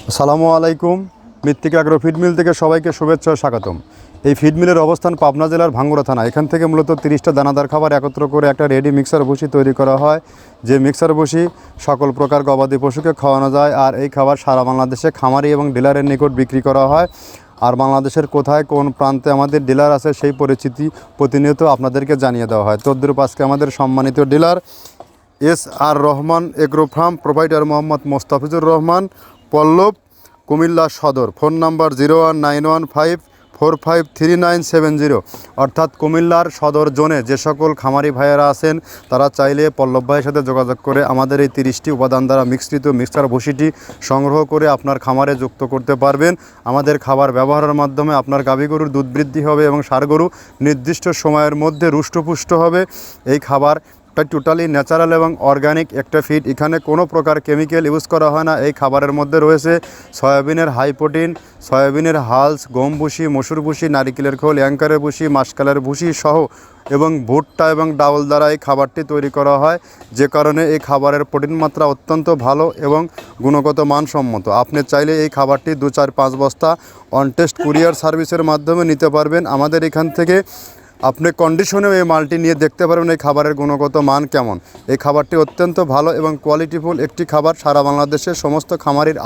আসসালামু আলাইকুম। মৃত্তিকা অ্যাগ্রো ফিড মিল থেকে সবাইকে শুভেচ্ছা ও স্বাগতম। এই ফিড মিলের অবস্থান পাবনা জেলার ভাঙ্গুড়া থানা। এখান থেকে মূলত 30টা দানাদার খাবার একত্র করে একটা রেডি মিক্সার ভুসি তৈরি করা হয়, যে মিক্সার ভুসি সকল প্রকার গবাদি পশুকে খাওয়ানো যায়। আর এই খাবার সারা বাংলাদেশে খামারি এবং ডিলারের নিকট বিক্রি করা হয়। আর বাংলাদেশের কোথায় কোন প্রান্তে আমাদের ডিলার আছে সেই পরিচিতি প্রতিনিয়ত আপনাদেরকে জানিয়ে দেওয়া হয়। তদ্রূপ আজকে আমাদের সম্মানিত dealer SR Rahman agro farm, provider Mohammad Mostafizur Rahman, Pallab, Comilla Sadar. Phone number 019154533970। অর্থাৎ কুমিল্লার সদর জোনে যে সকল খামারি ভাইয়েরা আছেন তারা চাইলে পল্লব ভাইয়ের সাথে যোগাযোগ করে আমাদের এই 30টি উপাদান দ্বারা মিশ্রিত মিক্সার ভুসিটি সংগ্রহ করে আপনার খামারে যুক্ত করতে পারবেন। আমাদের খাবার ব্যবহারের মাধ্যমে আপনার গাভী গরুর দুধ বৃদ্ধি হবে এবং ষাঁড় গরু নির্দিষ্ট সময়ের মধ্যে রুষ্টপুষ্ট হবে। এই খাবার টোটালি ন্যাচারাল এবং অর্গানিক একটা ফিড। এখানে কোনো প্রকার কেমিক্যাল ইউজ করা হয় না। এই খাবারের মধ্যে রয়েছে সয়াবিনের হাই প্রোটিন, সয়াবিনের হালস, গম ভুসি, মসুর ভুসি, নারিকেলের খোল, অ্যাঙ্কারের ভুসি, মাসকালের ভুসি সহ এবং ভুট্টা এবং ডাউল দ্বারা এই খাবারটি তৈরি করা হয়, যে কারণে এই খাবারের প্রোটিন মাত্রা অত্যন্ত ভালো এবং গুণগত মানসম্মত। আপনি চাইলে এই খাবারটি 2-4-5 বস্তা অন টেস্ট কুরিয়ার সার্ভিসের মাধ্যমে নিতে পারবেন। আমাদের এখান থেকে আপনি কন্ডিশনেও এই মালটি নিয়ে দেখতে পারবেন এই খাবারের গুণগত মান কেমন। এই খাবারটি অত্যন্ত ভালো এবং কোয়ালিটিফুল একটি খাবার। সারা বাংলাদেশের সমস্ত খামারির